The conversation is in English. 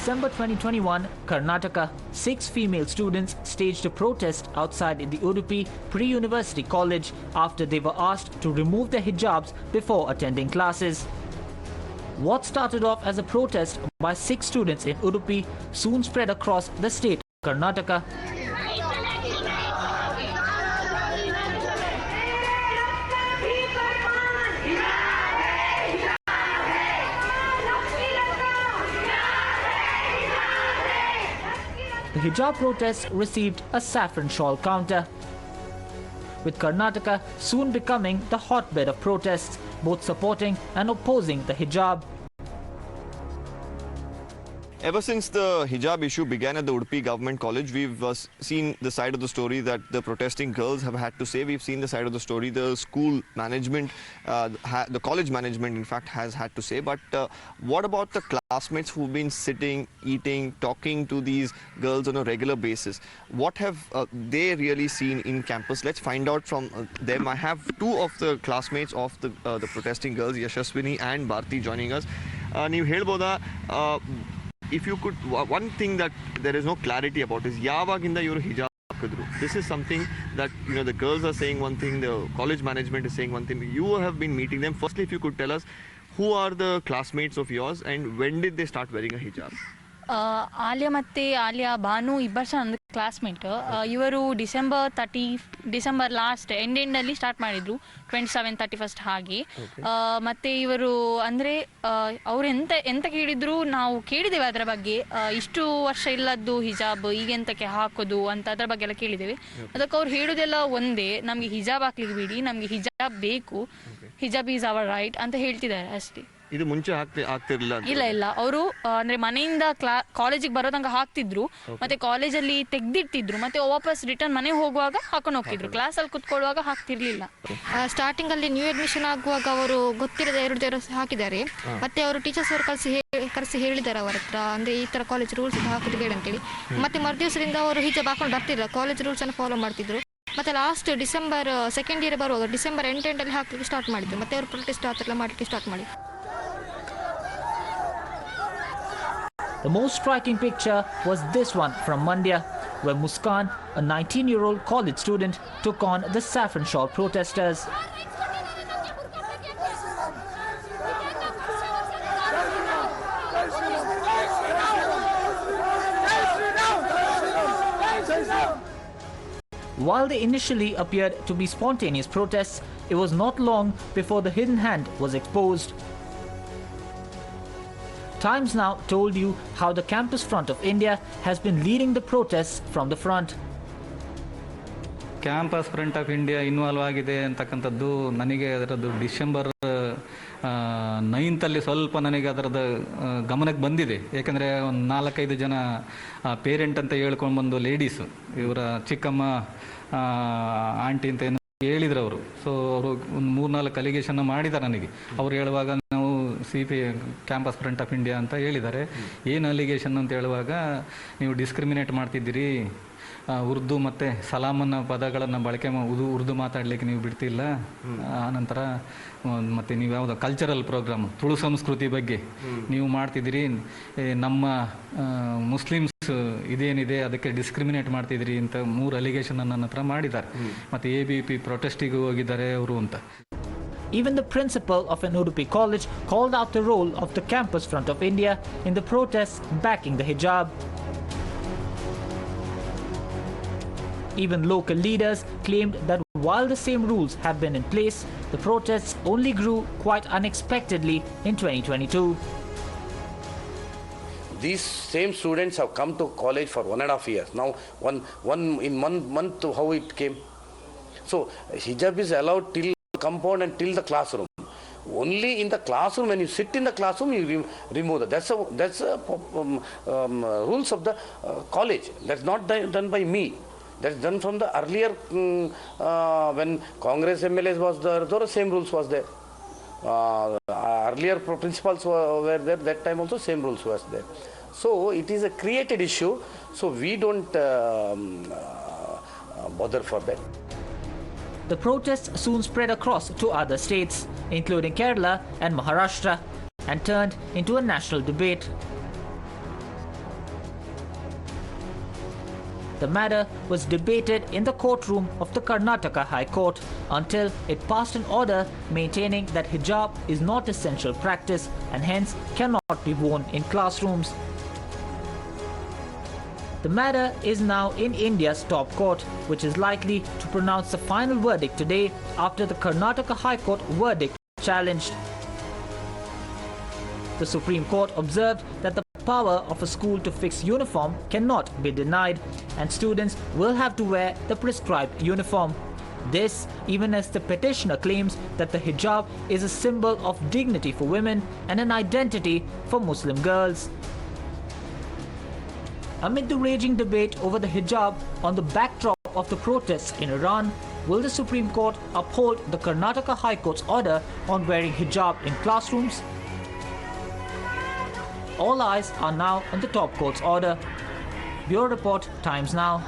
December 2021, Karnataka, 6 female students staged a protest outside the Udupi Pre-University College after they were asked to remove their hijabs before attending classes. What started off as a protest by 6 students in Udupi soon spread across the state of Karnataka. The hijab protests received a saffron shawl counter, with Karnataka soon becoming the hotbed of protests, both supporting and opposing the hijab. Ever since the hijab issue began at the Udupi Government College, we've seen the side of the story that the protesting girls have had to say. We've seen the side of the story the school management, the college management in fact has had to say. But what about the classmates who've been sitting, eating, talking to these girls on a regular basis? What have they really seen in campus? Let's find out from them. I have 2 of the classmates of the protesting girls, Yashaswini and Bharti, joining us. ನೀವು ಹೇಳ್ಬೋದಾ, if you could, one thing that there is no clarity about is yavaginda ivaru hijab hakidru. This is something that, you know, the girls are saying one thing, the college management is saying one thing. You have been meeting them. Firstly, if you could tell us, who are the classmates of yours and when did they start wearing a hijab? Alia ಮತ್ತು ಆಲಿಯಾ ಬಾನು ಇಬ್ಬರು ಸಹ ನನ್ನ classmate. ಇವರು December last ಎಂಡಲ್ಲಿ start ಮಾಡಿದರು, 27, 31 ಹಾಗೆ. ಮತ್ತು ಇವರು ಅಂದರೆ ಅವರು ಎಂತ ಕೇಳಿದ್ರು, ನಾವು ಕೇಳಿದ್ದೇವೆ ಅದರ ಬಗ್ಗೆ, ಇಷ್ಟು ವರ್ಷ ಇಲ್ಲದ್ದು ಹಿಜಾಬ್ ಈಗೆಂತಕ್ಕೆ ಹಾಕೋದು ಅಂತ ಅದರ ಬಗ್ಗೆ ಎಲ್ಲ ಕೇಳಿದ್ದೇವೆ. ಅದಕ್ಕೆ ಅವ್ರು ಹೇಳೋದೆಲ್ಲ ಒಂದೇ, ನಮಗೆ ಹಿಜಾಬ್ ಹಾಕ್ಲಿಕ್ಕೆ ಬಿಡಿ, ನಮಗೆ ಹಿಜಾಬ್ ಬೇಕು, ಹಿಜಾಬ್ ಈಸ್ ಅವರ್ ರೈಟ್ ಅಂತ ಹೇಳ್ತಿದ್ದಾರೆ ಅಷ್ಟೇ. ಇದು ಮುಂಚೆ ಆಗ್ತಿರ್ಲಿಲ್ಲ? ಇಲ್ಲ, ಅವರು ಅಂದ್ರೆ ಮನೆಯಿಂದ ಕಾಲೇಜಿಗೆ ಬರೋದಂಗ ಹಾಕ್ತಿದ್ರು, ಮತ್ತೆ ಕಾಲೇಜಲ್ಲಿ ತೆಗ್ದಿಟ್ಟಿದ್ರು, ಮತ್ತೆ ವಾಪಸ್ ರಿಟರ್ನ್ ಮನೆಗೆ ಹೋಗುವಾಗ ಹಾಕೊಂಡು ಹೋಗ್ತಿದ್ರು, ಕ್ಲಾಸಲ್ಲಿ ಕುತ್ಕೊಳ್ಳುವಾಗ ಹಾಕ್ತಿರ್ಲಿಲ್ಲ. ಸ್ಟಾರ್ಟಿಂಗ್ ಅಲ್ಲಿ ನ್ಯೂ ಅಡ್ಮಿಷನ್ ಆಗುವಾಗ ಅವರು ಗೊತ್ತಿರದ 2 ದಿವಸ ಹಾಕಿದ್ದಾರೆ, ಮತ್ತೆ ಅವರು ಟೀಚರ್ಸ್ ಅವರು ಕರೆಸಿ ಹೇಳಿದ್ದಾರೆ ಅವರ ಹತ್ರ, ಅಂದ್ರೆ ಈ ತರ ಕಾಲೇಜ್ ರೂಲ್ಸ್ ಹಾಕೋದು ಬೇಡ ಅಂತೇಳಿ. ಮತ್ತೆ ಮರುದಿವಸದಿಂದ ಅವರು ಹಿಜಾಬ್ ಹಾಕೊಂಡು ಬರ್ತಿಲ್ಲ, ಕಾಲೇಜ್ ರೂಲ್ಸ್ ಅನ್ನು ಫಾಲೋ ಮಾಡ್ತಿದ್ರು. ಮತ್ತೆ ಲಾಸ್ಟ್ ಡಿಸೆಂಬರ್ ಸೆಕೆಂಡ್ ಇಯರ್ ಬರುವಾಗ ಡಿಸೆಂಬರ್ ಎಂಡಲ್ಲಿ ಹಾಕಲಿಕ್ಕೆ ಸ್ಟಾರ್ಟ್ ಮಾಡಿದ್ರು, ಮತ್ತೆ ಅವರು ಪ್ರೊಟೆಸ್ಟ್ ಆ ಥರ ಮಾಡಲಿಕ್ಕೆ ಸ್ಟಾರ್ಟ್ ಮಾಡಿ. The most striking picture was this one from Mandya, where Muskan, a 19-year-old college student, took on the saffron shawl protesters. While they initially appeared to be spontaneous protests, it was not long before the hidden hand was exposed. Times Now told you how the Campus Front of India has been leading the protests from the front. Campus front of India involve ಆಗಿದೆ ಅಂತಕ್ಕಂಥದ್ದು ನನಗೆ ಅದರದ್ದು December 9 ಸ್ವಲ್ಪ ನನಗೆ ಅದರದ್ದು ಗಮನಕ್ಕೆ ಬಂದಿದೆ. ಏಕೆಂದರೆ ಒಂದು 4-5 ಜನ ಪೇರೆಂಟ್ ಅಂತ ಹೇಳ್ಕೊಂಡು ಬಂದು ಲೇಡೀಸು, ಇವರ ಚಿಕ್ಕಮ್ಮ ಆಂಟಿ ಅಂತ ಏನು ಹೇಳಿದ್ರು ಅವರು. ಸೊ ಅವರು ಒಂದು 3-4 ಅಲಿಗೇಷನ್ನ ಮಾಡಿದ್ದಾರೆ ನನಗೆ. ಅವ್ರು ಹೇಳುವಾಗ ನಾವು ಕ್ಯಾಂಪಸ್ ಫ್ರಂಟ್ ಆಫ್ ಇಂಡಿಯಾ ಅಂತ ಹೇಳಿದ್ದಾರೆ. ಏನು ಅಲಿಗೇಷನ್ ಅಂತ ಹೇಳುವಾಗ, ನೀವು ಡಿಸ್ಕ್ರಿಮಿನೇಟ್ ಮಾಡ್ತಿದ್ದೀರಿ, ಉರ್ದು ಮತ್ತು ಸಲಾಮನ್ನ ಪದಗಳನ್ನು ಬಳಕೆ ಉರ್ದು ಮಾತಾಡಲಿಕ್ಕೆ ನೀವು ಬಿಡ್ತಿಲ್ಲ. ಆನಂತರ ಮತ್ತು ನೀವು ಯಾವುದೋ ಕಲ್ಚರಲ್ ಪ್ರೋಗ್ರಾಮ್ ತುಳು ಸಂಸ್ಕೃತಿ ಬಗ್ಗೆ ನೀವು ಮಾಡ್ತಿದ್ದೀರಿ, ನಮ್ಮ ಮುಸ್ಲಿಮ್ಸ್ ಇದೇನಿದೆ ಅದಕ್ಕೆ ಡಿಸ್ಕ್ರಿಮಿನೇಟ್ ಮಾಡ್ತಿದ್ದೀರಿ ಅಂತ 3 ಅಲಿಗೇಷನ್ ನನ್ನ ಹತ್ರ ಮಾಡಿದ್ದಾರೆ. ಮತ್ತು ABP ಪ್ರೊಟೆಸ್ಟಿಗೆ ಹೋಗಿದ್ದಾರೆ ಅವರು ಅಂತ. Even the principal of an Udupi college called out the role of the Campus Front of India in the protests backing the hijab. Even local leaders claimed that while the same rules have been in place, the protests only grew quite unexpectedly in 2022. These same students have come to college for 1.5 years. Now, one month how it came. So, hijab is allowed till compound and till the classroom. Only in the classroom, when you sit in the classroom, you remove that. That's rules of the college. That's not done by me. That's done from the earlier when Congress MLAs was there. The same rules was there. Earlier principals were there. That time also same rules was there. So it is a created issue. So we don't bother for that. The protests soon spread across to other states, including Kerala and Maharashtra, and turned into a national debate. the matter was debated in the courtroom of the Karnataka High Court until it passed an order maintaining that hijab is not essential practice and hence cannot be worn in classrooms. The matter is now in India's top court, which is likely to pronounce the final verdict today after the Karnataka High Court verdict challenged. The Supreme Court observed that the power of a school to fix uniform cannot be denied, and students will have to wear the prescribed uniform. This, even as the petitioner claims that the hijab is a symbol of dignity for women and an identity for Muslim girls. Amid the raging debate over the hijab on the backdrop of the protests in Iran, will the Supreme Court uphold the Karnataka High Court's order on wearing hijab in classrooms? All eyes are now on the top court's order. Bureau Report, Times Now.